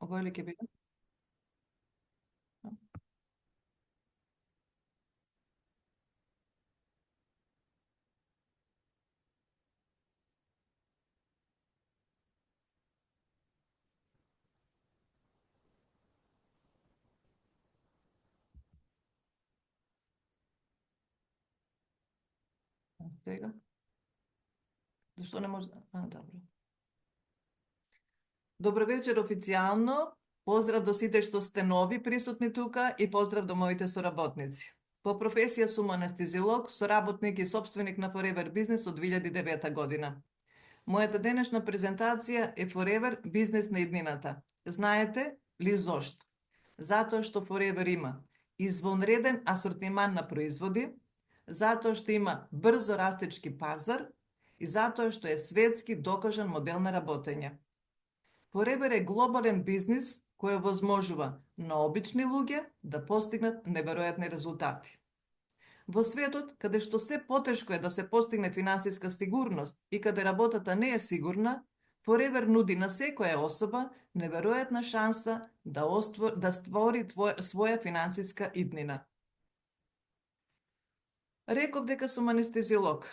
Овој ли ќе биде? Сега? Зашто не може? Добро. Добро вечер официјално. Поздрав до сите што сте нови присутни тука и поздрав до моите соработници. По професија сум анестезиолог, соработник и собственик на Forever Business од 2009 година. Мојата денешна презентација е Forever Business на иднината. Знаете ли зошто? Затоа што Forever има извонреден асортиман на производи, затоа што има брзо растечки пазар и затоа што е светски докажан модел на работење. Forever е глобален бизнис кој возможува на обични луѓе да постигнат неверојатни резултати. Во светот, каде што се потешко е да се постигне финансиска сигурност и каде работата не е сигурна, Forever нуди на секоја особа неверојатна шанса да створи своја финансиска иднина. Реков дека сум анестезиолог.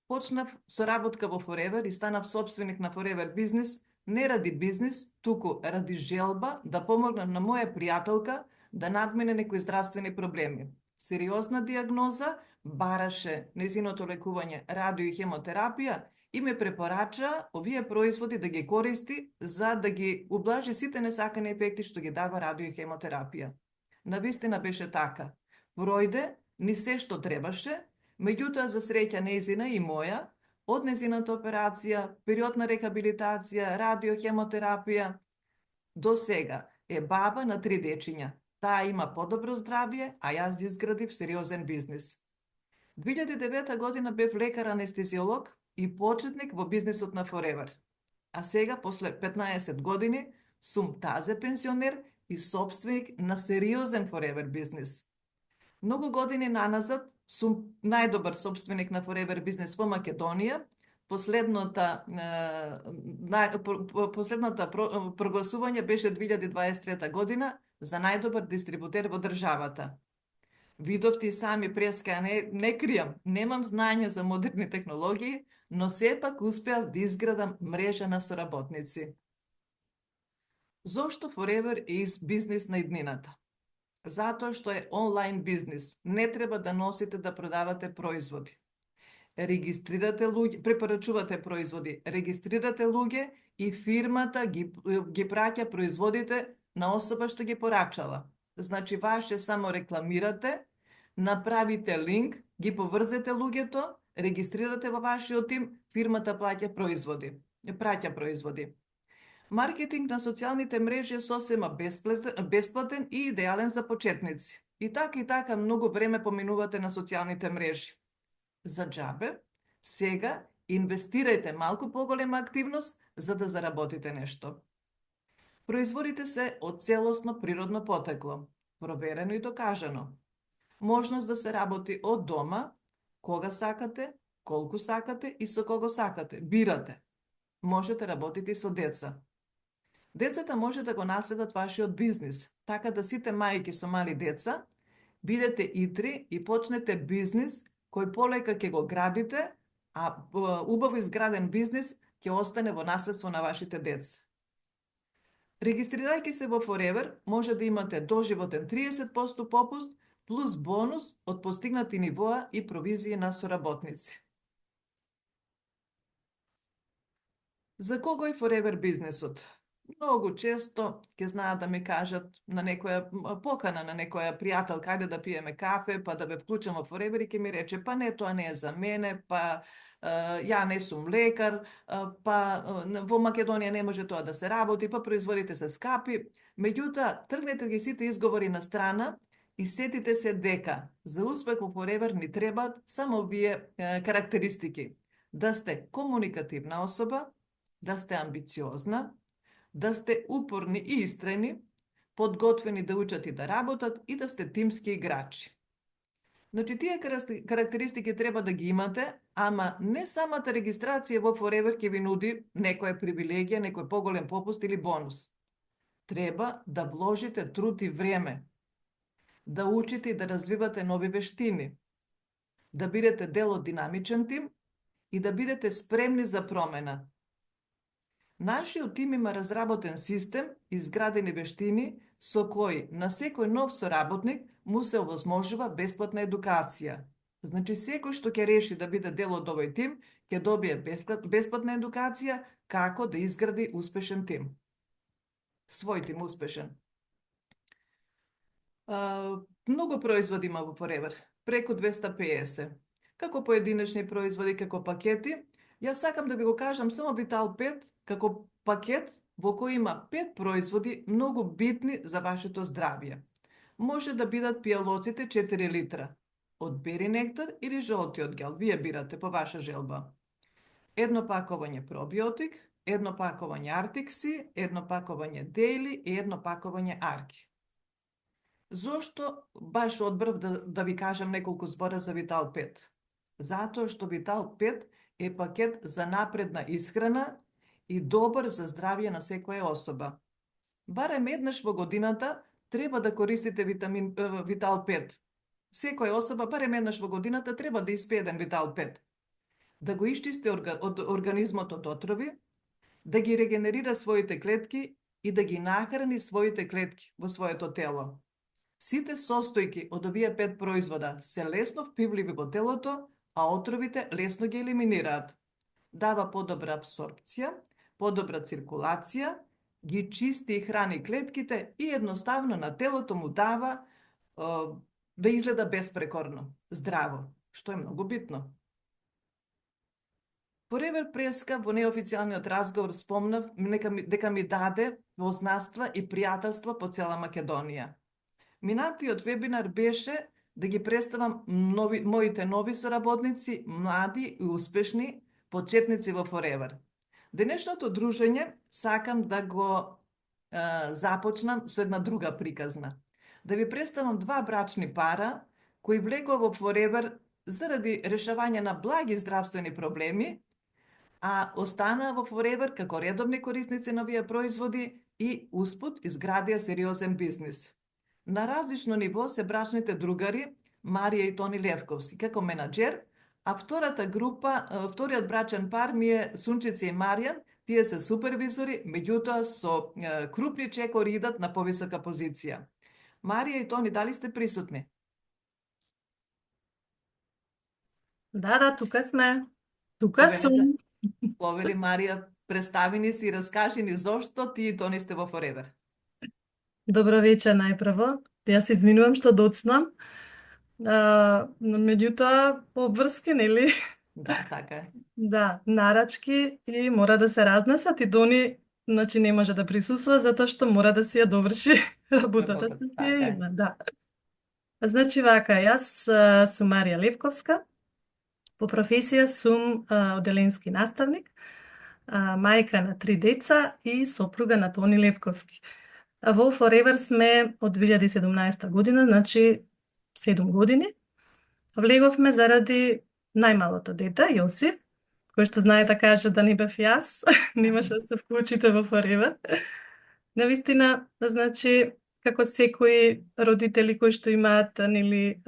Почнав со работка во Forever и станав собственик на Forever Business не ради бизнис, туку ради желба да помогнам на моја пријателка да надмине некои здравствени проблеми. Сериозна диагноза, бараше нејзиното лекување радио и хемотерапија и ме препорача овие производи да ги користи за да ги ублажи сите несакани ефекти што ги дава радио и хемотерапија. Навистина беше така. Пројде ни се што требаше, меѓутоа за среќа нејзина и моја, од нејзината операција, период на рехабилитација, радиохемотерапија, до сега е баба на 3 дечиња. Таа има подобро здравје, а јас изградив сериозен бизнис. 2009 година бев лекар анестезиолог и почетник во бизнисот на Forever. А сега, после 15 години, сум тазе пенсионер и собственик на сериозен Forever бизнис. Многу години наназад сум најдобар собственик на Forever Business во Македонија. Последната прогласување беше 2023 година за најдобар дистрибутер во државата. Видовте и сами преска, не кријам, немам знање за модерни технологии, но сепак успеав да изградам мрежа на соработници. Зошто Forever е бизнис на иднината? Затоа што е онлайн бизнис. Не треба да носите да продавате производи. Регистрирате луѓе, препорачувате производи, регистрирате луѓе и фирмата ги праќа производите на особа што ги порачала. Значи, ваше само рекламирате, направите линк, ги поврзете луѓето, регистрирате во вашиот тим, фирмата праќа производи. Маркетинг на социјалните мрежи е сосема бесплатен и идеален за почетници. И така многу време поминувате на социјалните мрежи. За џабе, сега инвестирајте малку поголема активност за да заработите нешто. Производите се од целосно природно потекло, проверено и докажано. Можност да се работи од дома, кога сакате, колку сакате и со кого сакате. Бирате. Можете работите и со деца. Децата може да го наследат вашиот бизнис, така да сите мајки со мали деца бидете итри и почнете бизнис кој полека ќе го градите, а убаво изграден бизнис ќе остане во наследство на вашите деца. Регистрирајќи се во Forever, може да имате доживотен 30% попуст плюс бонус од постигнати нивоа и провизии на соработници. За кого е Forever бизнисот? Многу често ќе знаат да ми кажат на некоја покана, на некоја пријателка, ајде да пиеме кафе, па да ве вклучам во Forever и ќе ми рече, па не, тоа не е за мене, па ја не сум лекар, па во Македонија не може тоа да се работи, па производите се скапи. Меѓутоа, тргнете ги сите изговори на страна и сетите се дека за успех во Forever ни требаат само овие карактеристики. Да сте комуникативна особа, да сте амбициозна, да сте упорни и истрени, подготвени да учат и да работат и да сте тимски играчи. Значи, тие карактеристики треба да ги имате, ама не самата регистрација во Forever ќе ви нуди некоја привилегија, некој поголем попуст или бонус. Треба да вложите труд и време, да учите и да развивате нови вештини, да бидете дел од динамичен тим и да бидете спремни за промена. Нашиот тим има разработен систем, изградени вештини, со кои на секој нов соработник му се овозможува бесплатна едукација. Значи, секој што ќе реши да биде дел од овој тим, ќе добие бесплатна едукација како да изгради успешен тим. Свој тим успешен. Многу производи има во Forever, преку 250. Како поединечни производи, како пакети. Јас сакам да ви го кажам само Витал 5 како пакет во кој има 5 производи многу битни за вашето здравје. Може да бидат пијалоците 4 литра, од бери нектар или жолтиот гел, вие бирате по ваша желба. Едно пакување пробиотик, едно пакување Артикси, едно пакување Дейли и едно пакување Арки. Зошто баш одбрав да ви кажам неколку збора за Витал 5? Затоа што Витал 5 е пакет за напредна исхрана и добар за здравје на секоја особа. Барем еднаш во годината треба да користите Витал 5. Секоја особа барем еднаш во годината треба да испие еден Витал 5. Да го исчисти од организмот од отрови, да ги регенерира своите клетки и да ги нахрани своите клетки во своето тело. Сите состојки од овие 5 производа се лесно впивливи во телото, а отровите лесно ги елиминираат. Дава подобра абсорбција, подобра циркулација, ги чисти и храни клетките и едноставно на телото му дава да изгледа безпрекорно, здраво, што е многу битно. Forever Преска во неофицијалниот разговор спомнав дека ми даде познанства и пријателства по цела Македонија. Минатиот вебинар беше да ги представам моите нови соработници, млади и успешни почетници во Forever. Денешното дружење сакам да го започнам со една друга приказна. Да ви представам два брачни пара кои влегува во Forever заради решавање на благи здравствени проблеми, а останаа во Forever како редовни корисници на овие производи и успут изградија сериозен бизнис. На различно ниво се брачните другари Марија и Тони Левковски како менаџер, а вториот брачен пар ми е Сунчица и Маријан, тие се супервизори, меѓутоа со крупни чекори идат на повисока позиција. Марија и Тони, дали сте присутни? Да, тука сме. Тука сум. Повели Марија, представи ни се и раскажи ни зошто ти и Тони сте во Forever. Добро вечер најпрво. Јас се извинувам што доцнам. Меѓутоа, обврски, нели? Да, така е. Да, нарачки и мора да се разнесат и Дони, значи не може да присуствува затоа што мора да си ја доврши работата што си ја има, да. Значи вака, јас сум Марија Левковска. По професија сум оделенски наставник, мајка на 3 деца и сопруга на Тони Левковски. Во Forever сме од 2017 година, значи 7 години. Влеговме заради најмалото дете, Јосиф, кој што знаете каже да не бев јас, немаше да се вклучите во Forever. Навистина, значи, како секои родители кои што имаат нели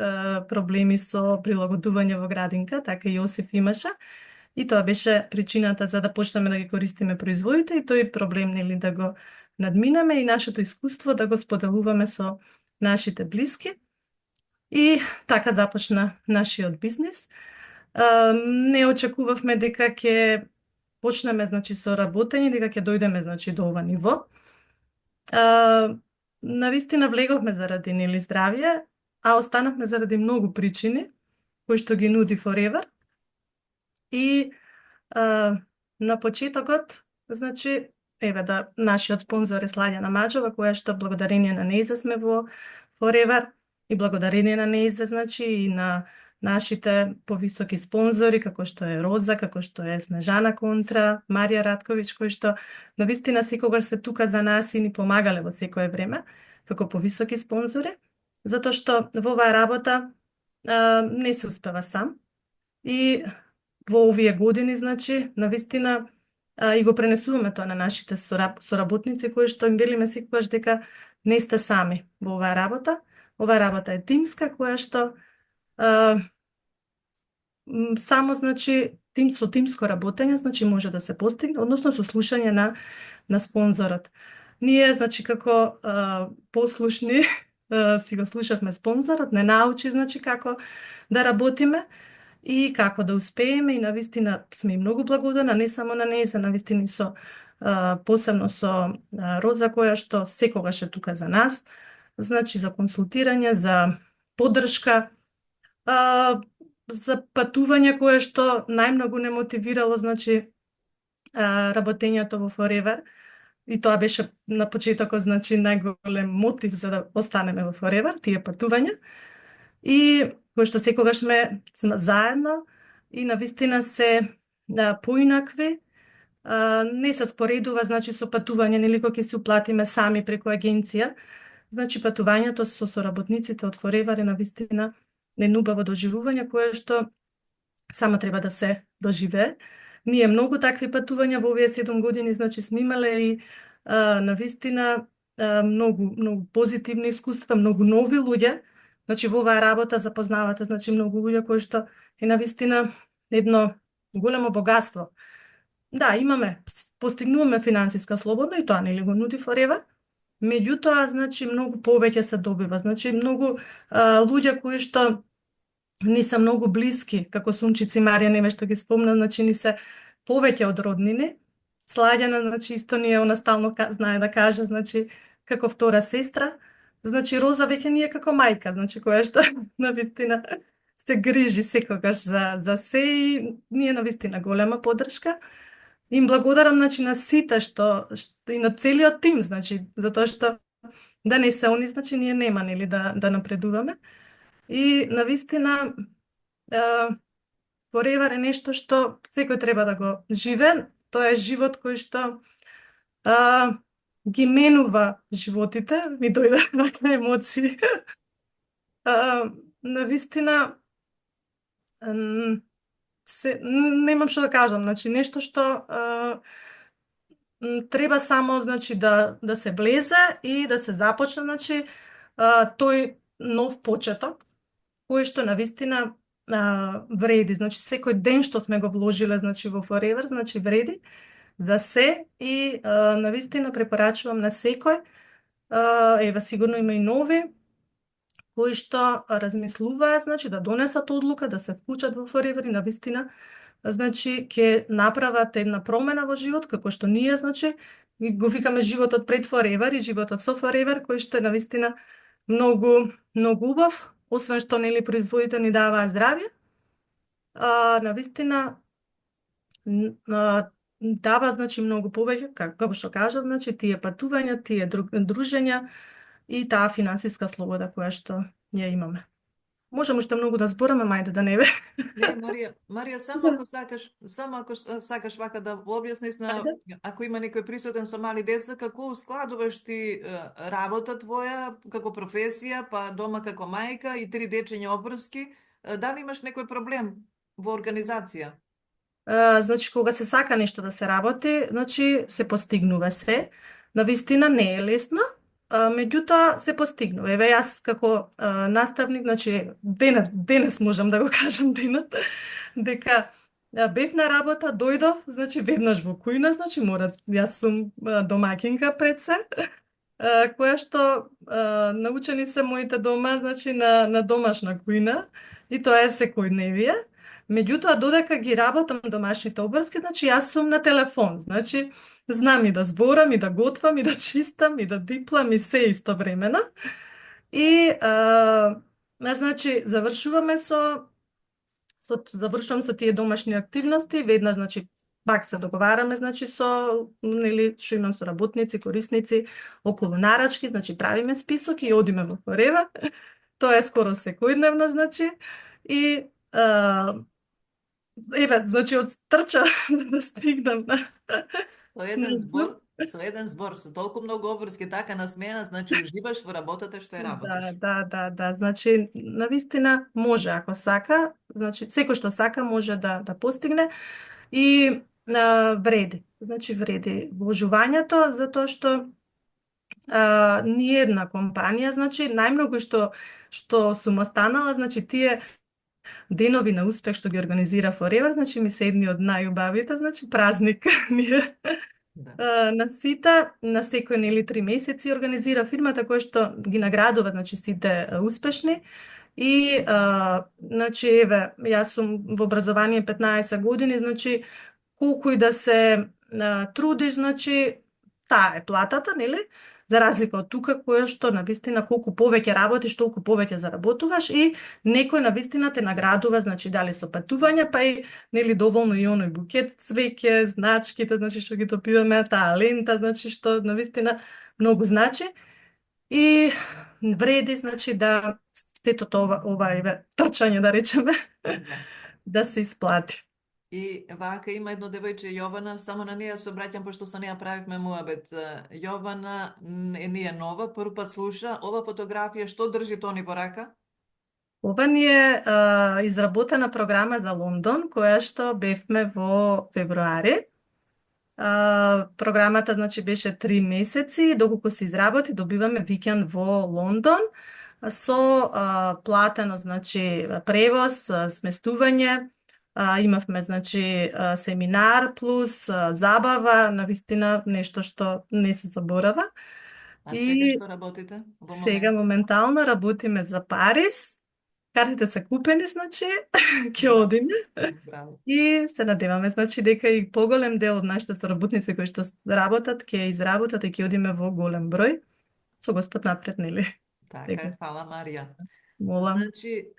проблеми со прилагодување во градинка, така и Јосиф имаше. И тоа беше причината за да почнеме да ги користиме производите и тој проблем нели да го надминеме и нашето искуство да го споделуваме со нашите блиски. И така започна нашиот бизнис. Не очекувавме дека ќе почнеме значи со работење, дека ќе дојдеме значи до ова ниво. Навистина влеговме заради нели здравје, а останавме заради многу причини кои што ги нуди Forever. И на почетокот, значи, еве да, нашиот спонзор е Сладјана Маџова, која што благодарение на нејзе сме во Forever и благодарение на нејзе, значи, и на нашите повисоки спонзори, како што е Роза, како што е Снежана Контра, Марија Радковиќ, кои што навистина секогаш се тука за нас и ни помагале во секое време, како повисоки спонзори, затоа што во оваа работа не се успева сам. И во овие години, значи, навистина и го пренесуваме тоа на нашите соработници, кои што им велиме секогаш дека не сте сами во оваа работа. Оваа работа е тимска, која што а, само, значи, со тимско работење, значи, може да се постигне, односно со слушање на спонзорот. Ние, значи, како послушни, си го слушавме спонзорот, не научи, значи, како да работиме и како да успееме, и навистина сме и многу благодарна, не само на неја, навистина и со посебно со Роза, која што секогаш е тука за нас, значи за консултирање, за поддршка, а, за патување кое што најмногу не мотивирало, значи, работењето во Forever. И тоа беше на почетокот, значи, најголем мотив за да останеме во Forever, тие патувања. И кој што секогаш сме заедно и навистина се поинакви, не се споредува, значи, со патување, нели, кога ќе се уплатиме сами преку агенција. Значи, патувањето со соработниците од Forever е навистина едно убаво доживување кое што само треба да се доживее. Ние многу такви патувања во овие 7 години, значи, сме имале и навистина многу позитивни искуства, многу нови луѓе. Значи, во оваа работа запознавате, значи, многу луѓе кои што е навистина едно големо богатство. Да, постигнуваме финансиска слобода и тоа нели го нуди Forever. Меѓутоа, значи, многу повеќе се добива. Значи, многу луѓе кои што ни се многу блиски, како Сунчица и Марија, неве што ги спомна, значи, ни се повеќе од роднини. Сладјана, значи, исто ни е, она стално знае да каже, значи, како втора сестра. Значи, Роза веќе ни е како мајка, значи, која што навистина се грижи секогаш за се и ние навистина голема поддршка. Им благодарам, значи, на сите и на целиот тим, значи, затоа што да не се они, значи, ние нема, нели, да напредуваме. И навистина Forever е нешто што секој треба да го живее. Тоа е живот кој што ги менува животите, ми дојде вака емоции. Навистина немам што да кажам, значи нешто што треба само, значи, да се влезе и да се започне, значи, тој нов почеток кој што навистина вреди. Значи, секој ден што сме го вложиле, значи, во Forever, значи, вреди за се и навистина препорачувам на секој. Ева, сигурно има и нови кои што размислуваат, значи, да донесат одлука, да се вклучат во Forever и навистина, значи, ќе направат една промена во живот, како што ние, значи, го викаме животот пред Forever и животот со Forever, кој што е навистина многу, многу убав, освен што, нели, производите ни даваат здравје, навистина дава, значи, многу повеќе, како што кажав, значи, тие патувања, тие дружења и таа финансиска слобода која што ја имаме. Можам уште многу да зборам, ама ајде да не бе. Не, Марија, само ако сакаш вака да објасниш на, ако има некој присутен со мали деца, како складуваш ти работа твоја како професија, па дома како мајка и 3 дечиња обврски, дали имаш некој проблем во организација? Значи, кога се сака нешто да се работи, значи, се постигнува се. Навистина не е лесно, меѓутоа се постигнува. Еве, јас како наставник, значи, денес можам да го кажам денот, дека бев на работа, дојдов, значи, веднаш во кујна, значи, јас сум домаќинка пред се, која што научени се моите дома, значи, на домашна кујна, и тоа е секојдневие. Меѓутоа, додека ги работам домашните обврски, значи, јас сум на телефон, значи, знам и да зборам, и да готвам, и да чистам, и да диплам, и се истовремено. И, значи, завршувам со тие домашни активности, веднаш, значи, пак се договараме, значи, нели, што имам со работници, корисници, околу нарачки, значи, правиме список и одиме во Forever. Тоа е скоро секојдневно, значи, и еве, значи, од трча да стигнам на Со еден збор, со толку многу обврски така на смена, значи уживаш во работата што ја работиш. Да. Значи, навистина може, ако сака, значи, секој што сака може да постигне и вреди. значи вреди вложувањето, затоа што ни една компанија, значи најмногу што сум останала, значи тие денови на успех што ги организира Forever, значи ми се едни од најубавите, значи празник ни е. Да. На сите, на секој нели 3 месеци организира фирмата која што ги наградува значи сите успешни и значи еве јас сум во образование 15 години, значи колку и да се трудиш, значи таа е платата, нели? За разлика од тука која што навистина колку повеќе работиш, толку повеќе заработуваш и некој навистина те наградува, значи дали со патување, па и нели доволно и оној букет цвеќе, значките, значи што ги допиваме, таа лента, значи што навистина многу значи и вреди значи да сето ова еве трчање да речеме Да. да се исплати. И вака има едно девојче Јована, само на неја се обраќам пошто со неја правивме муабет. Јована не е нова, прв пат слуша. Ова фотографија што држи Тони во рака? Ова ни е изработена програма за Лондон, која што бевме во февруари. Програмата значи беше 3 месеци, доколку се изработи добиваме викенд во Лондон со платено значи превоз, сместување, имавме значи семинар плюс забава, навистина нешто што не се заборава. А сега И што работите во сега моментот? моментално работиме за Париз. Картите се купени, значи ќе Браво. одиме. Браво. И се надеваме, значи, дека и поголем дел од нашите соработници кои што работат, ќе изработат и ќе одиме во голем број. Со Господ напред, нели? Така Дека, е, фала Марија. молам. Значи,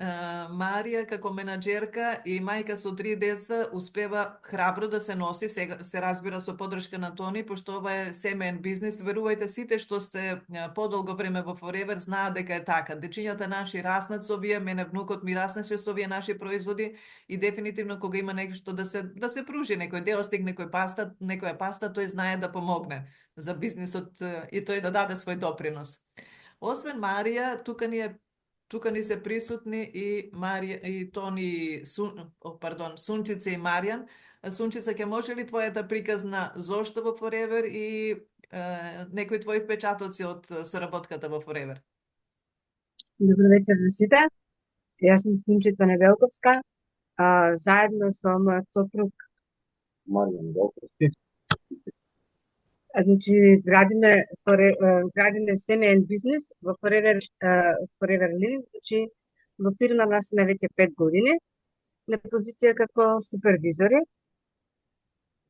Марија како менаџерка и мајка со 3 деца успева храбро да се носи, се разбира со поддршка на Тони, пошто ова е семеен бизнис. Верувајте, сите што се подолго време во Forever знаат дека е така. Дечињата наши раснат со овие, мене внукот ми раснеше со овие наши производи и дефинитивно кога има нешто да се пружи некој делостик, некоја паста, тој знае да помогне за бизнисот и тој да даде свој допринос. Освен Марија, тука ни се присутни и Марија и Тони Сунчица и Маријан. Сунчица, ќе може ли твојата приказна зошто во Forever и некои твои впечатоци од соработката во Forever? Добро вечер на сите. Јас сум Сунчица Невелковска, заедно со мојот сопруг Моријан Велковски. Значи, градиме семеен бизнис во Forever Living, значи, во фирмава сме веќе 5 години, на позиција како супервизори.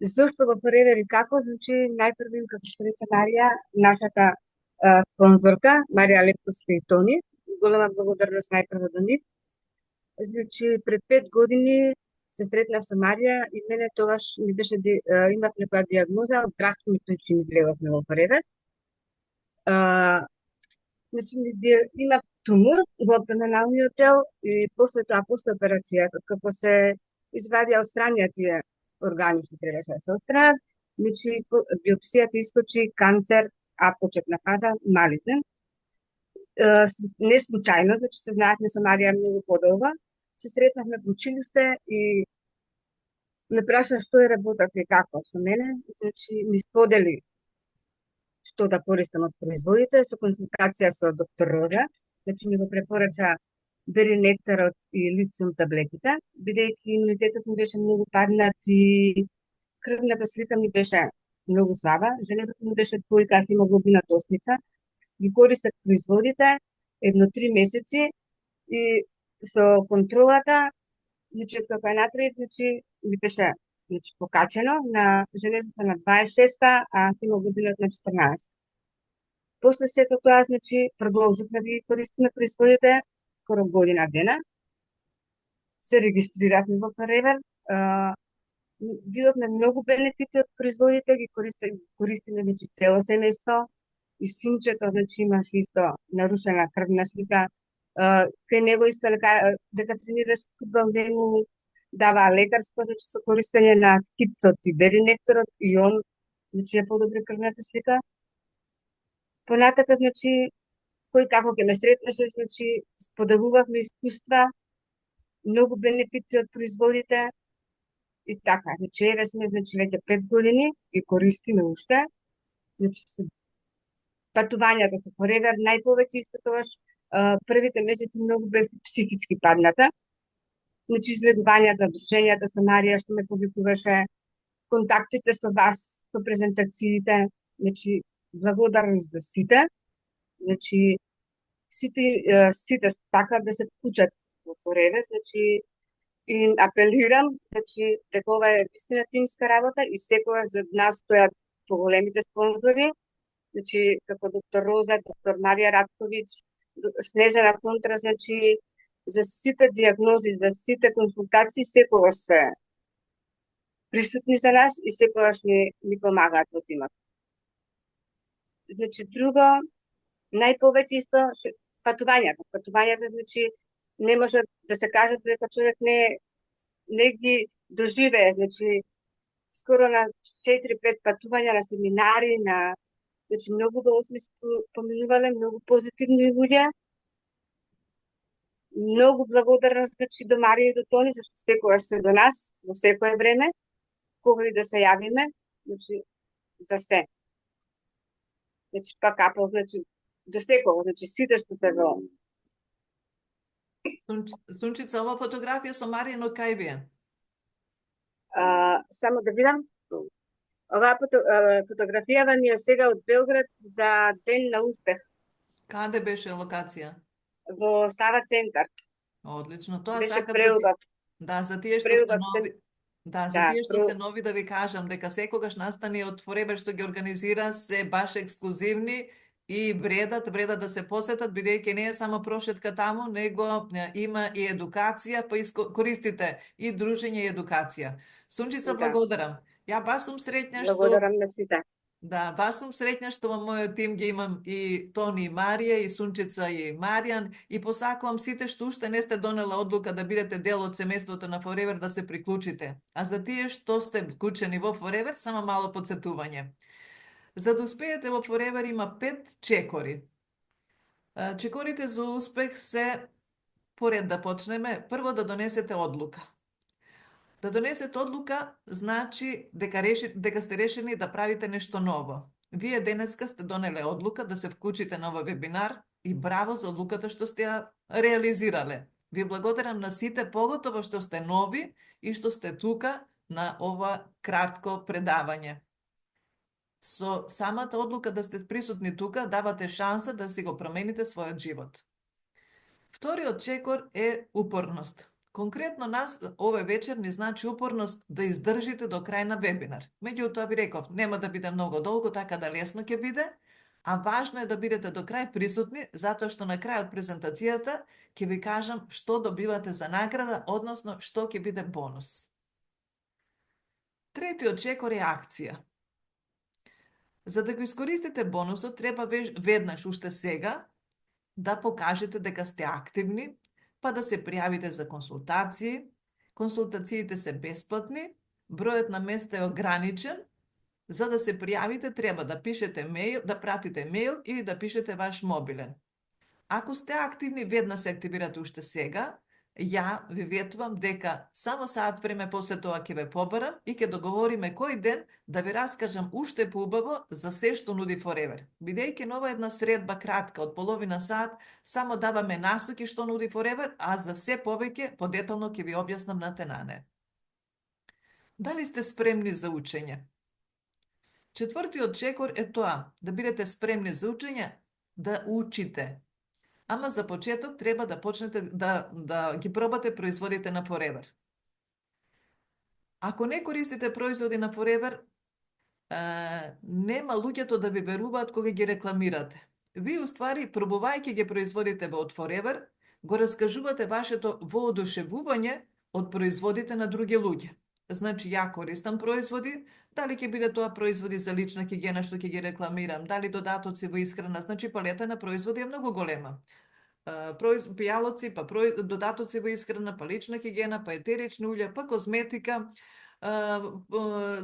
Зошто во Forever и како? Значи, најпрво како што рече Марија, нашата спонзорка, Марија Лепковска и Тони, голема благодарност најпрво до нив. Значи, пред 5 години се сретнав со Марија и мене тогаш ми беше имав некоја диагноза од здравствени причини влеговме во Forever. Значи, имав тумор во абдоминалниот дел и после тоа, после операцијата, како се извадија отстранија тие органи што требаше да се отстранат, значи биопсијата искочи канцер, а почетна фаза малитен. Не случајно, значи се знаевме со Марија многу подолго, се сретнавме во училиште и ме праша што е работата и како со мене, значи ми сподели што да користам од производите со консултација со доктор Роза, значи ми го препорача бери нектарот и лициум таблетите, бидејќи имунитетот ми беше многу паднат и крвната слика ми беше многу слаба, железото ми беше двојка, хемоглобина тосница, ги користев производите едно 3 месеци и со контролата, значи како ја направив, значи ми беше покачено на железото на 26-та, а хемоглобинот на 14. После сето тоа, значи, продолживме да ги користиме производите скоро година дена. Се регистриравме во Forever. Видовме многу бенефити од производите, ги користиме значи цело семејство. И синчето, значи, имаше исто нарушена крвна слика. Кај него исто дека тренираш фудбал, не му дава лекарство, значи со користење на китцот и беринекторот и он, значи, ја подобри крвната слика. Понатака, значи, кој како ќе ме сретнеше, значи, споделувавме искуства, многу бенефити од производите И така, значи еве сме веќе 5 години и користиме уште. Значи патувањата со Forever најповеќе исто тогаш првите месеци многу бев психички падната. Значи изгледувањата, дружењата со Марија што ме повикуваше, контактите со вас, со презентациите, значи благодарност за сите. Значи сите сакаат да се вклучат во Forever, значи им апелирам, значи дека ова е вистина тимска работа и секогаш за нас стојат поголемите спонзори, значи како доктор Роза, доктор Марија Радковиќ, Снежана Контра, значи за сите диагнози, за сите консултации секогаш се присутни за нас и секогаш ни помагаат во тимот. Значи друго, најповеќе исто патувањата. Патувањата, значи, не може да се каже дека човек не ги доживее, значи, скоро на 4-5 патувања на семинари, значи, многу долго сме се поминувале, многу позитивни луѓе. Многу благодарна, значи, до Марија и до Тони, зашто секогаш се до нас, во секое време, кога и да се јавиме, значи, за се. Значи, пак апел, значи, до секого, значи, сите што се во... Сунчица, ова фотографија со Маријан од кај ви е? Само да видам. Оваа фотографијава ми е сега од Белград за Ден на успех. Каде беше локација? Во Сава центар. Одлично. Тоа Беше сакам преубав. за тие што Преубав се нови. Да, за Да, тие што се нови да ви кажам дека секогаш настани од Forever што ги организира се баш ексклузивни и вредат да се посетат, бидејќи не е само прошетка таму, него има и едукација, па користите и дружење и едукација. Сунчица, Да. благодарам. Ја баш сум среќна што Благодарам на сите. Да, баш сум среќна што во мојот тим ги имам и Тони и Марија, и Сунчица и Маријан, и посакувам сите што уште не сте донела одлука да бидете дел од семејството на Forever да се приклучите. А за тие што сте вклучени во Forever, само мало подсетување. За да успеете во Forever има 5 чекори. Чекорите за успех се, поред да почнеме, прво да донесете одлука. Да донесете одлука значи дека сте решени да правите нешто ново. Вие денеска сте донеле одлука да се вклучите на овој вебинар и браво за одлуката што сте ја реализирале. Ви благодарам на сите, поготово што сте нови и што сте тука на ова кратко предавање. Со самата одлука да сте присутни тука, давате шанса да си го промените својот живот. Вториот чекор е упорност. Конкретно нас овој вечер ни значи упорност да издржите до крај на вебинар. Меѓутоа ви реков, нема да биде многу долго, така да лесно ќе биде, а важно е да бидете до крај присутни, затоа што на крајот презентацијата ќе ви кажам што добивате за награда, односно што ќе биде бонус. Третиот чекор е акција. За да го искористите бонусот, треба веднаш уште сега да покажете дека сте активни, па да се пријавите за консултации. Консултациите се бесплатни, бројот на места е ограничен. За да се пријавите, треба да пишете мејл, да пратите мејл или да пишете ваш мобилен. Ако сте активни, веднаш се активирате уште сега. Ја ви ветувам дека само саат време после тоа ќе ве побарам и ќе договориме кој ден да ви раскажам уште поубаво за се што нуди Forever. Бидејќи нова една средба кратка од половина саат само даваме насоки што нуди Forever, а за се повеќе подетално ќе ви објаснам натенане. Дали сте спремни за учење? Четвртиот чекор е тоа, да бидете спремни за учење, да учите. Ама за почеток треба да почнете да ги пробате производите на Forever. Ако не користите производи на Forever, нема луѓето да ви веруваат кога ги рекламирате. Ви, уствари, пробувајќи ги производите од Forever, го раскажувате вашето воодушевување од производите на други луѓе. Значи, ја користам производи, дали ќе биде тоа производи за лична хигиена што ќе ги рекламирам, дали додатоци во исхрана, значи палета на производи е многу голема. Пијалоци, па додатоци во исхрана, па лична хигиена, па етерични улја, па козметика,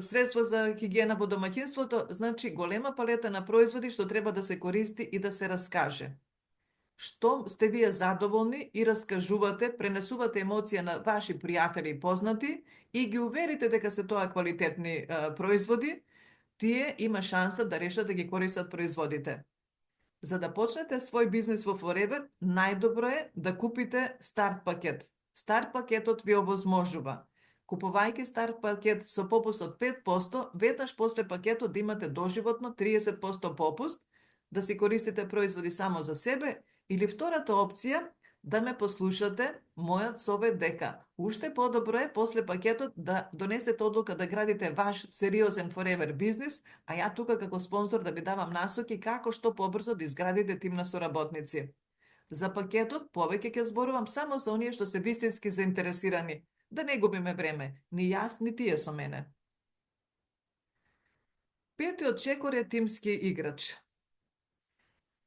средства за хигиена во домаќинството, значи голема палета на производи што треба да се користи и да се раскаже. што сте вие задоволни и раскажувате, пренесувате емоција на ваши пријатели и познати и ги уверите дека се тоа квалитетни производи, тие има шанса да решат да ги користат производите. За да почнете свој бизнис во Forever, најдобро е да купите старт пакет. Старт пакетот ви овозможува. Купувајќи старт пакет со попуст од 5%, веднаш после пакетот да имате доживотно 30% попуст, да си користите производи само за себе, или втората опција, да ме послушате мојот совет дека уште подобро е после пакетот да донесете одлука да градите ваш сериозен Forever бизнис, а ја тука како спонзор да ви давам насоки како што побрзо да изградите тим на соработници. За пакетот повеќе ќе зборувам само за оние што се вистински заинтересирани, да не губиме време, ни јас, ни тие со мене. Петиот чекор е тимски играч.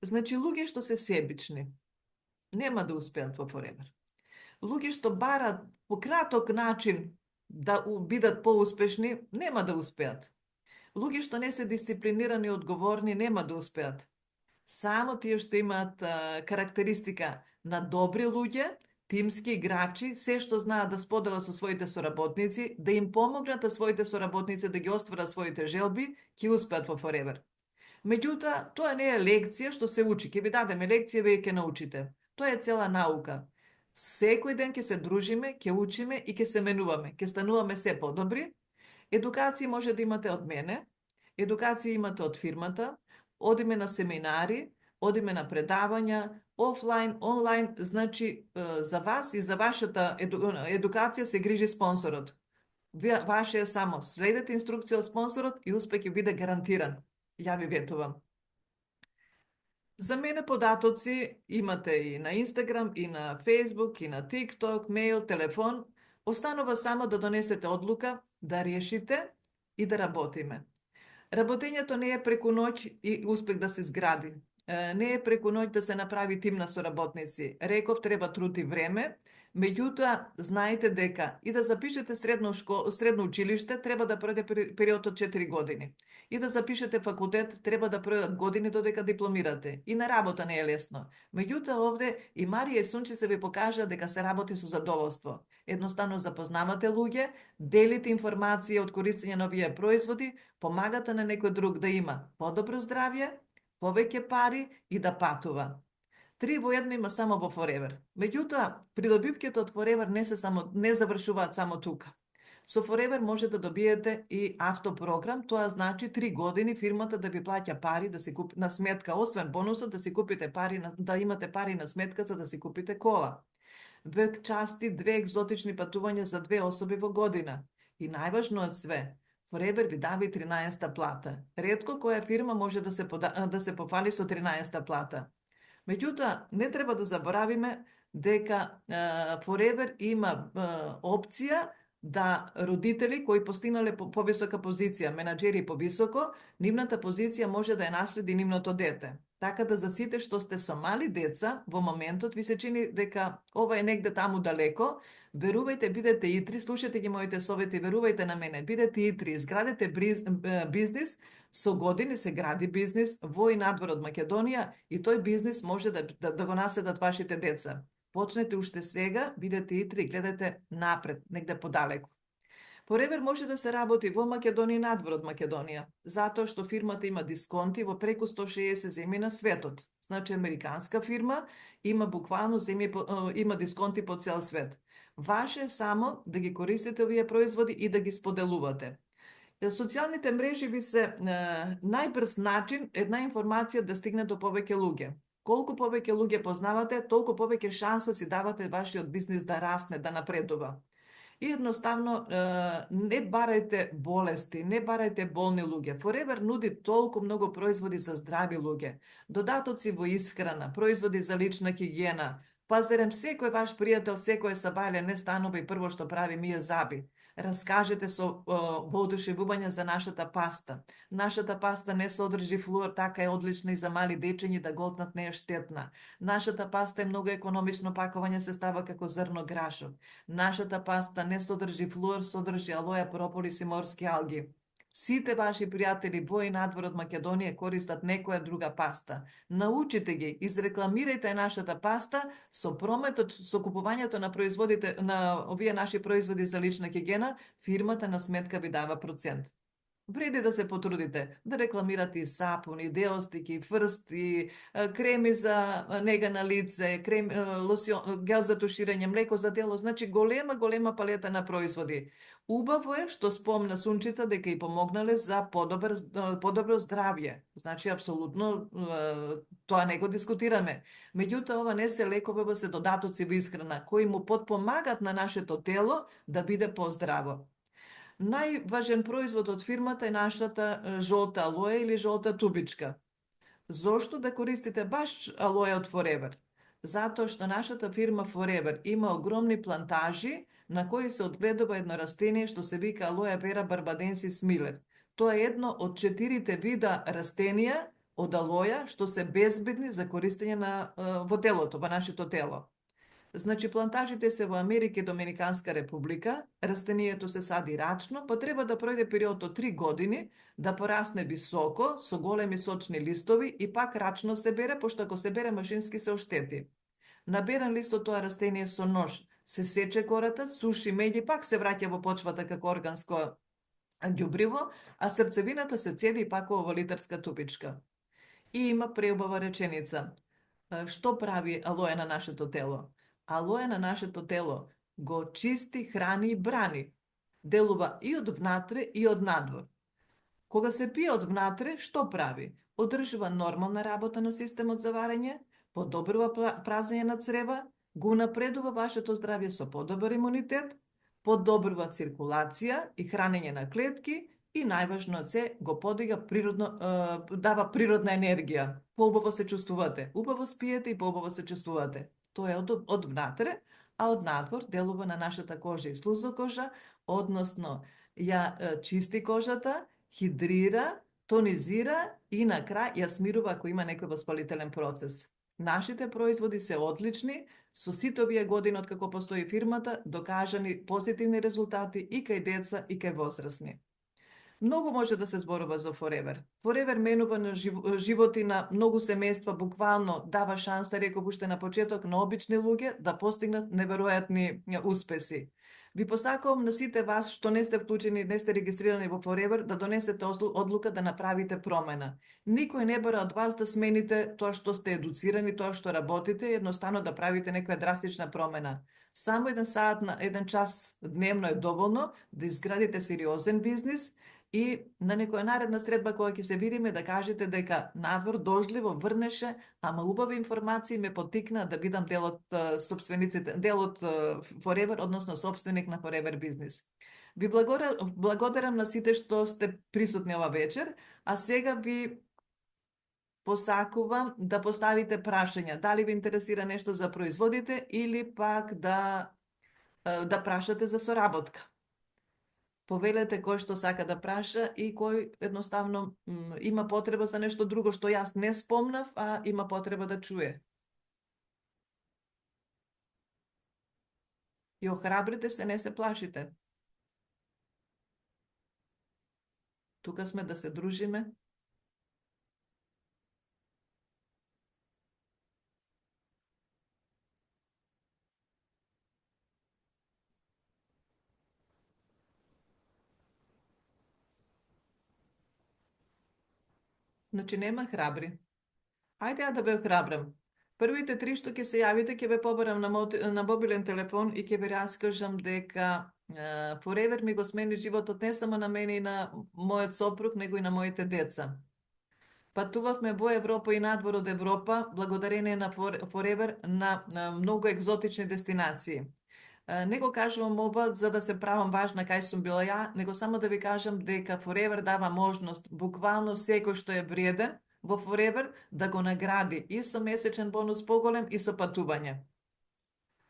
Значи, луѓе што се себични, нема да успеат во Forever. Луѓе што барат по краток начин да бидат поуспешни, нема да успеат. Луѓе што не се дисциплинирани и одговорни, нема да успеат. Само тие што имаат карактеристика на добри луѓе, тимски играчи, се што знаат да споделат со своите соработници, да им помогнат на своите соработници да ги остварат своите желби, ќе успеат во Forever. Меѓутоа, тоа не е лекција што се учи. Ќе ви дадеме лекција, вие ќе научите. Тоа е цела наука. Секој ден ќе се дружиме, ќе учиме и ќе се менуваме. Ќе стануваме се подобри. Едукација може да имате од мене, едукација имате од фирмата, одиме на семинари, одиме на предавања, офлайн, онлайн, значи за вас и за вашата едукација се грижи спонсорот. Ваше е само следете инструкција од спонсорот и успех ќе биде гарантиран. Ја ви ветувам. За мене податоци имате и на Инстаграм, и на Фейсбук, и на ТикТок, мејл, телефон. Останува само да донесете одлука, да решите и да работиме. Работењето не е преку ноќ и успех да се изгради. Не е преку ноќ да се направи тим на соработници. Реков, треба труд и време, меѓутоа, знаете дека и да запишете средно училиште, треба да пројде период од 4 години. И да запишете факултет, треба да пројдат години додека дипломирате. И на работа не е лесно. Меѓутоа, овде и Марија и Сунче се ви покажа дека се работи со задоволство. Едноставно запознавате луѓе, делите информација од користење на овие производи, помагате на некој друг да има подобро здравје, повеќе пари и да патува. 3 во 1 има само во Forever. Меѓутоа, придобивките од Forever не завршуваат само тука. Со Forever може да добиете и автопрограм, тоа значи 3 години фирмата да ви плаќа пари да си купи на сметка, освен бонусот да си купите пари да имате пари на сметка за да си купите кола. Век части 2 екзотични патувања за 2 особи во година. И најважно од све, Forever ви дава и 13-та плата. Ретко која фирма може да се пофали со 13-та плата. Меѓутоа, не треба да заборавиме дека Forever има опција да родители кои постигнале повисока позиција, менаџери повисоко, нивната позиција може да ја наследи нивното дете. Така да за сите што сте со мали деца, во моментот ви се чини дека ова е негде таму далеко, верувајте, бидете итри, слушате ги моите совети, верувајте на мене, бидете итри, изградете бизнис, со години се гради бизнис во и надвор од Македонија и тој бизнис може да го наследат вашите деца. Почнете уште сега, бидете итри и гледате напред, негде подалеку. Forever може да се работи во Македонија и надвор од Македонија, затоа што фирмата има дисконти во преку 160 земји на светот. Значи, американска фирма има буквално има дисконти по цел свет. Ваше е само да ги користите овие производи и да ги споделувате. Социјалните мрежи ви се најбрз начин една информација да стигне до повеќе луѓе. Колку повеќе луѓе познавате, толку повеќе шанса си давате вашиот бизнис да расне, да напредува. И едноставно, не барајте болести, не барајте болни луѓе. Forever нуди толку многу производи за здрави луѓе. Додатоци во исхрана, производи за лична хигиена. Пазарем, секој ваш пријател, секој сабајле не станува и прво што прави мие заби. Раскажете со воодушевување за нашата паста. Нашата паста не содржи флуор, така е одлична и за мали дечиња да голтнат не е штетна. Нашата паста е многу економично пакување, се става како зрно грашок. Нашата паста не содржи флуор, содржи алоја, прополис и морски алги. Сите ваши пријатели во и надвор од Македонија користат некоја друга паста. Научите ги, изрекламирајте нашата паста со прометот, со купувањето на производите на овие наши производи за лична хигиена, фирмата на сметка ви дава процент. Вреди да се потрудите да рекламирате и сапуни, деостики, фрсти, креми за нега на лице, лосион, гел за туширање, млеко за тело, значи голема палета на производи. Убаво е што спомна Сунчица дека и помогнале за подобро здравје. Значи апсолутно тоа не го дискутираме. Меѓутоа ова не се лекове, се додатоци во исхрана кои му потпомагат на нашето тело да биде поздраво. Најважен производ од фирмата е нашата жолта алоја или жолта тубичка. Зошто да користите баш алоја од Forever? Затоа што нашата фирма Forever има огромни плантажи на кои се одгледува едно растение што се вика алоја вера барбаденсис милер. Тоа е едно од 4 вида растенија од алоја што се безбедни за користење во телото, во нашето тело. Значи, плантажите се во Америка и Доминиканска република, растението се сади рачно, па треба да пројде период од 3 години, да порасне високо, со големи сочни листови и пак рачно се бере, пошто ако се бере машински се оштети. На берен лист од тоа растение со нож се сече кората, суши меѓи, пак се враќа во почвата како органско ѓубриво, а срцевината се цеди и пакува во литарска тупичка. И има преубава реченица. Што прави алоја на нашето тело? Алоја на нашето тело го чисти, храни и брани. Делува и од внатре и од надвор. Кога се пие од внатре, што прави? Одржува нормална работа на системот за варење, подобрува празење на црева, го напредува вашето здравје со подобар имунитет, подобрува циркулација и хранење на клетки и најважно од се го подига дава природна енергија. Поубаво се чувствувате, убаво спиете и поубаво се чувствувате. Тоа е од внатре, а од надвор делува на нашата кожа и слузокожа, односно ја чисти кожата, хидрира, тонизира и на крај ја смирува ако има некој воспалителен процес. Нашите производи се одлични, со сите овие години од како постои фирмата, докажани позитивни резултати и кај деца и кај возрастни. Многу може да се зборува за Forever. Forever менува на животи на многу семејства, буквално дава шанса, реков уште на почеток, на обични луѓе да постигнат неверојатни успеси. Ви посакувам на сите вас што не сте вклучени, не сте регистрирани во Forever, да донесете одлука да направите промена. Никој не бара од вас да смените тоа што сте едуцирани, тоа што работите, едноставно да правите некоја драстична промена. Само 1 саат на 1 час дневно е доволно да изградите сериозен бизнис и на некоја наредна средба кога ќе се видиме да кажете дека надвор дожливо врнеше, ама убави информации ме потикна да бидам дел од Forever, односно собственик на Forever бизнис. Ви благодарам на сите што сте присутни ова вечер, а сега ви посакувам да поставите прашања. Дали ви интересира нешто за производите или пак да прашате за соработка. Повелете кој што сака да праша и кој едноставно има потреба за нешто друго што јас не спомнав, а има потреба да чуе. И охрабрите се, не се плашите. Тука сме да се дружиме. Значи нема храбри. Ајде ја да ве охрабрам. Првите 3 што ќе се јавите, ќе ве побарам на мобилен телефон и ќе ве раскажам дека Forever ми го смени животот не само на мене и на мојот сопруг, него и на моите деца. Патувавме во Европа и надвор од Европа, благодарение на Forever, на многу екзотични дестинации. Не го кажувам ова за да се правам важна кај сум била ја, него само да ви кажам дека Forever дава можност буквално секој што е вреден во Forever да го награди и со месечен бонус поголем и со патување.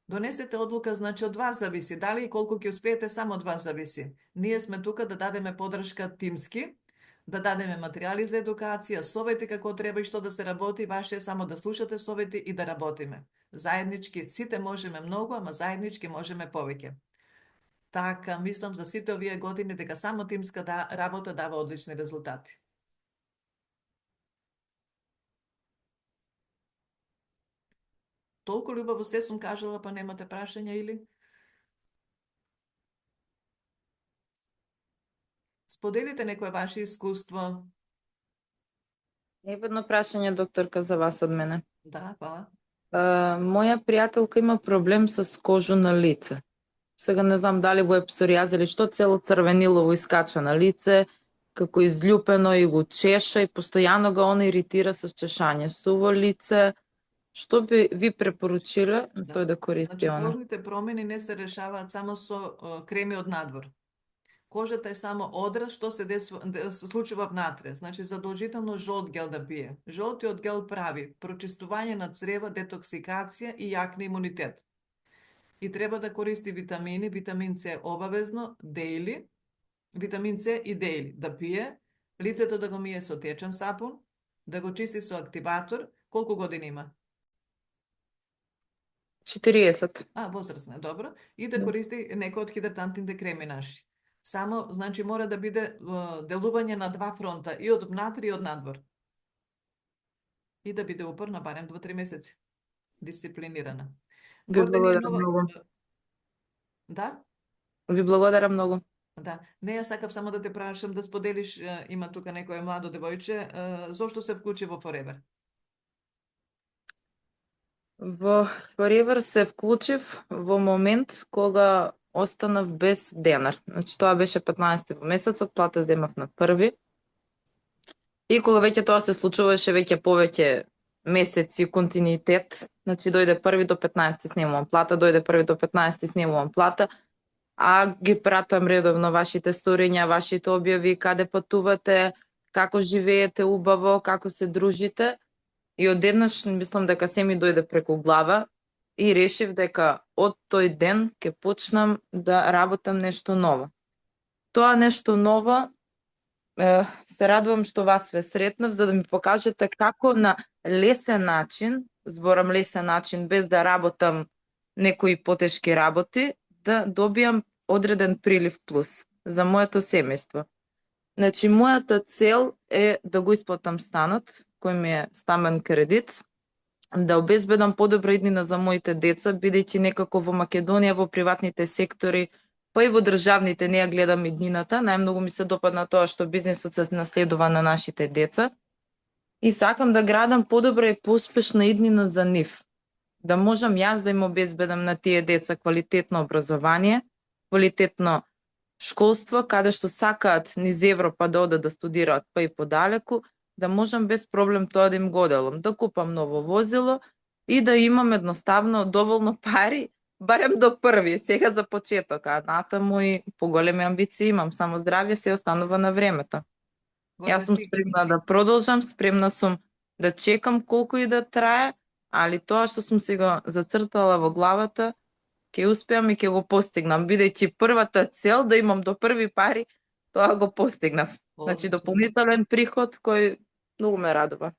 Донесете одлука, значи од вас зависи, дали и колку ќе успеете, само од вас зависи. Ние сме тука да дадеме подршка тимски, да дадеме материјали за едукација, совети како треба и што да се работи, ваше е само да слушате совети и да работиме. Заеднички сите можеме многу, ама заеднички можеме повеќе. Така, мислам за сите овие години дека само тимска работа дава одлични резултати. Толку љубаво се сум кажала, па немате прашања или? Споделите некое ваше искуство. Едно прашање, докторка, за вас од мене. Да, фала. Моја пријателка има проблем со кожу на лице. Сега не знам дали во е псоријаза или што, цело црвенилово искача на лице, како изљупено и го чеша и постојано го она иритира со чешање. Суво лице, што би ви препоручиле тој да користи Значи, она? кожните промени не се решаваат само со креми од надвор. Кожата е само одраз што се случува внатре. Значи, задолжително жолт гел да пие. Жолтиот гел прави прочистување на црева, детоксикација и јак на имунитет. И треба да користи витамини, витамин С обавезно, дейли, витамин С и дейли да пие, лицето да го мие со течен сапун, да го чисти со активатор. Колку години има? 40. Возрастна е, добро. И да Да. користи некој од хидратантните креми наши. Само, значи, мора да биде делување на два фронта, и од внатре и од надвор. И да биде упорна барем 2-3 месеци. Дисциплинирана. Ви благодарам многу. Да? Ви благодарам многу. Да. Не, ја сакав само да те прашам да споделиш, има тука некој младо девојче, зошто се вклучи во Forever? Во Forever се вклучив во момент кога останав без денар. Значи тоа беше 15 во месецот, плата земав на 1. И кога веќе тоа се случуваше веќе повеќе месеци континуитет, значи дојде 1 до 15 снемувам плата, дојде 1 до 15 снемувам плата, а ги пратам редовно вашите сторија, вашите објави, каде патувате, како живеете убаво, како се дружите. И одеднаш мислам дека се ми дојде преку глава и решив дека од тој ден ќе почнам да работам нешто ново. Тоа нешто ново се радувам што вас ве сретнав за да ми покажете како на лесен начин, зборам лесен начин без да работам некои потешки работи, да добијам одреден прилив плюс за моето семејство. Значи, мојата цел е да го исплатам станот, кој ми е стамен кредит, да обезбедам подобра иднина за моите деца, бидејќи некако во Македонија, во приватните сектори, па и во државните не ја гледам иднината. Најмногу ми се допадна тоа што бизнисот се наследува на нашите деца. И сакам да градам подобра и поспешна иднина за нив. Да можам јас да им обезбедам на тие деца квалитетно образование, квалитетно школство, каде што сакаат низ Европа да одат да студираат, па и подалеку, да можам без проблем тоа да им го делам, да купам ново возило и да имам едноставно доволно пари, барем до 1, сега за почеток, а натаму и поголеми амбиции имам, само здравје се останува на времето. Јас сум спремна да продолжам, спремна сум да чекам колку и да трае, али тоа што сум си го зацртала во главата, ќе успеам и ќе го постигнам, бидејќи првата цел да имам до 1 пари, тоа го постигнав. Значи дополнителен приход кој многу ме радува.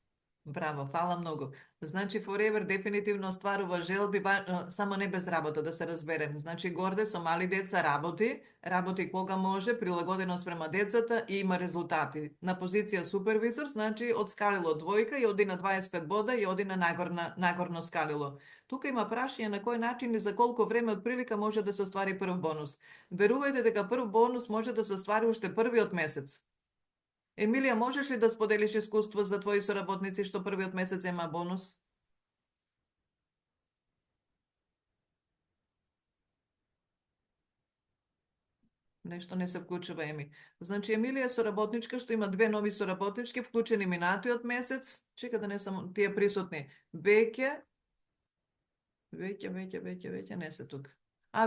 Браво, фала многу. Значи Forever дефинитивно остварува желби, само не без работа, да се разберем. Значи горде со мали деца работи кога може, прилагодено спрема децата и има резултати. На позиција супервизор, значи од скалило 2 и оди на 25 бода и оди на нагорно скалило. Тука има прашање на кој начин и за колку време од прилика може да се оствари прв бонус. Верувајте дека прв бонус може да се оствари уште првиот месец. Емилија, можеш ли да споделиш искуство за твои соработници што првиот месец има бонус? Нешто не се вклучува, Еми. Значи, Емилија е соработничка што има 2 нови соработнички, вклучени минатиот месец. Чека да не само тие присутни. Веќе не се тука.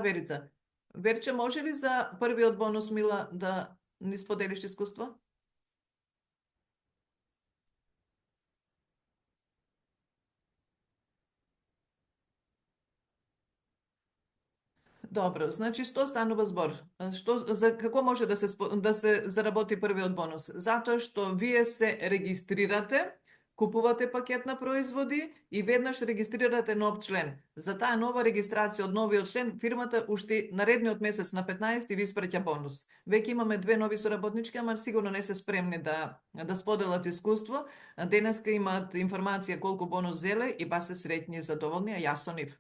Верица. Верче, може ли за првиот бонус, мила, да ни споделиш искуство? Добро, значи што станува збор? Како може да се заработи првиот бонус? Затоа што вие се регистрирате Купувате пакет на производи и веднаш регистрирате нов член. За таа нова регистрација од новиот член, фирмата уште наредниот месец на 15 ви испраќа бонус. Веќе имаме 2 нови соработнички, ама сигурно не се спремни да споделат искуство. Денеска имаат информација колку бонус зеле и ба се среќни и задоволни, а јас со нив.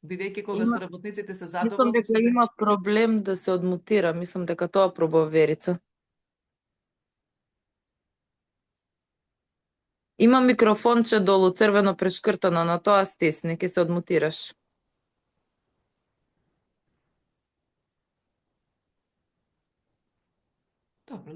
Бидејќи кога Има- соработниците се Мислам задоволни, дека има проблем да се одмутира. Мислам дека тоа пробува Верица. Има микрофонче долу црвено прешкртано, на тоа стисни, ќе се одмутираш. Добро,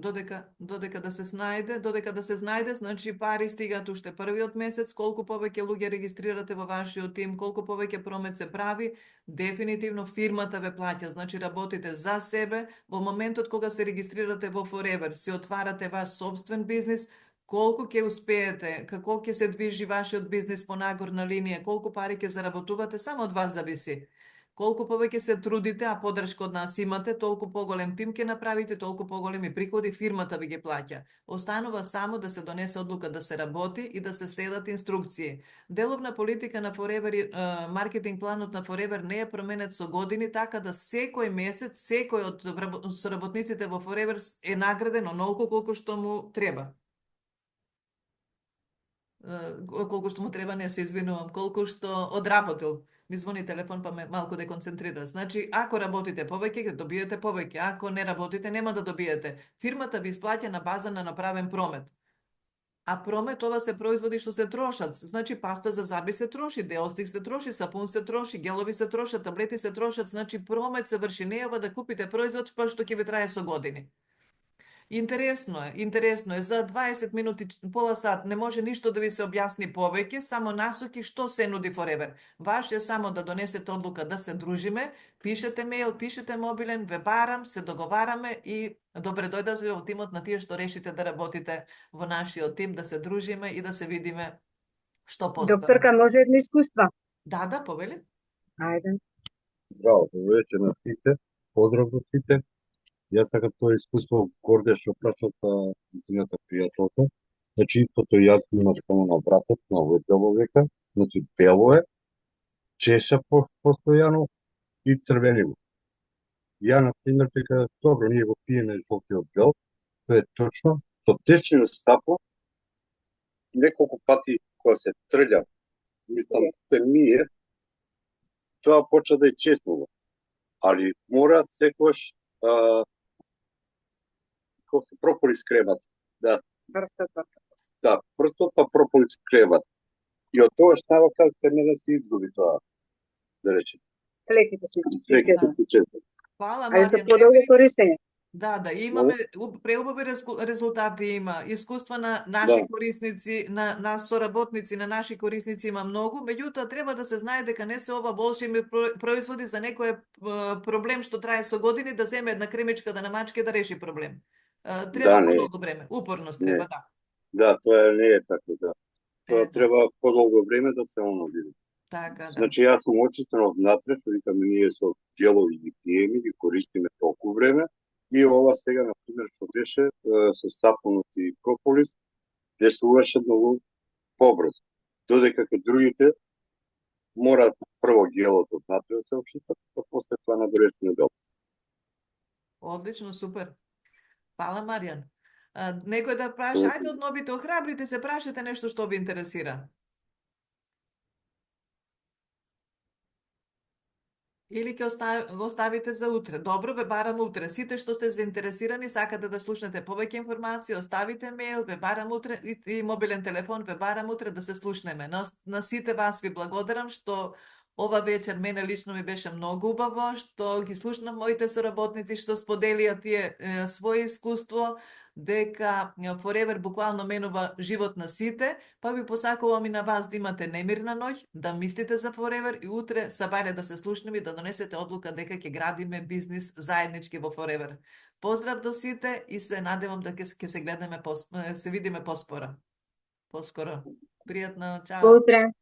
додека да се снајде, значи пари стигаат уште првиот месец, колку повеќе луѓе регистрирате во вашиот тим, колку повеќе промет се прави, дефинитивно фирмата ве плаќа, значи работите за себе. Во моментот кога се регистрирате во Forever, си отварате ваш собствен бизнис, колку ќе успеете, како ќе се движи вашиот бизнис по нагорна линија, колку пари ќе заработувате, само од вас зависи. Колку повеќе се трудите, а поддршка од нас имате, толку поголем тим ќе направите, толку поголеми приходи фирмата ви ги плаќа. Останува само да се донесе одлука да се работи и да се следат инструкции. Деловна политика на Forever, маркетинг планот на Forever не е променет со години, така да секој месец, секој од соработниците во Forever е награден онолку колку што му треба. Колку што му треба, не се извинувам, колку што одработил. Ми звони телефон па ме малку деконцентрира. Значи, ако работите повеќе, ќе добиете повеќе. Ако не работите, нема да добиете. Фирмата ви исплаќа на база на направен промет. А промет, ова се производи што се трошат. Значи, паста за заби се троши, деостик се троши, сапун се троши, гелови се трошат, таблети се трошат. Значи, промет се врши. Не е ова да купите производ па што ќе ви трае со години. Интересно е. За 20 минути, пола сат, не може ништо да ви се објасни повеќе, само насоки што се нуди Forever. Ваш е само да донесете одлука да се дружиме, пишете мејл, пишете мобилен, ве барам, се договараме и добре дојдовте во тимот на тие што решите да работите во нашиот тим, да се дружиме и да се видиме што поскоро. Докторка, може едно искуство? Да, повели. Ајде. Здраво, вечер на сите, поздрав до сите. Јас сакам тоа искуство горде што прашата цината пријателка. Значи истото јас имам само на братот, на овој дело века. Значи бело е, чеша постојано и црвени го. Ја, на пример, дека добро, ние го пиеме жолтиот бел, тоа е точно, со течен сапун, неколку пати кога се трља, мислам, се мие, тоа почна да е чеснува. Али мора секојаш како се прополис кремат. Да, прстот па прополис кремат. И од тоа става како се не да се изгуби тоа, да речем. Леките се Леките се често. Фала, Ајде за Маријан. подолго користење. Да, имаме преубави резултати има. Искуства на наши корисници, на нас соработници, на наши корисници има многу, меѓутоа треба да се знае дека не се ова волшебни производи за некој проблем што трае со години, да земе една кремичка да намачке да реши проблем. Треба подолго време, упорност треба, да. Да, тоа не е така, да. Тоа Да. треба подолго време да се оно види. Така, да. Значи јас сум очистен од внатре, што викаме ние со гелови ги пиеме, ги користиме толку време. И ова сега, на пример, што беше со сапунот и прополис, действуваше многу побрзо. Додека кај другите мора прво гелот од внатре да се очиста, па после тоа на дорешниот дел. Одлично, супер. Фала, Маријан. Некој да праша, ајде од новите, охрабрите се, прашате нешто што ви интересира. Или ќе го оставите за утре. Добро, ве барам утре. Сите што сте заинтересирани, сакате да слушнете повеќе информација, оставите мејл, ве барам утре и мобилен телефон, ве барам утре да се слушнеме. На сите вас ви благодарам што ова вечер мене лично ми беше многу убаво, што ги слушнав моите соработници, што споделија тие своје искуство, дека Forever буквално менува живот на сите, па ви посакувам и на вас да имате немирна ноќ, да мислите за Forever и утре сабајле да се слушнеме и да донесете одлука дека ќе градиме бизнис заеднички во Forever. Поздрав до сите и се надевам да ќе се гледаме се видиме поскоро. Пријатно, чао. Утре.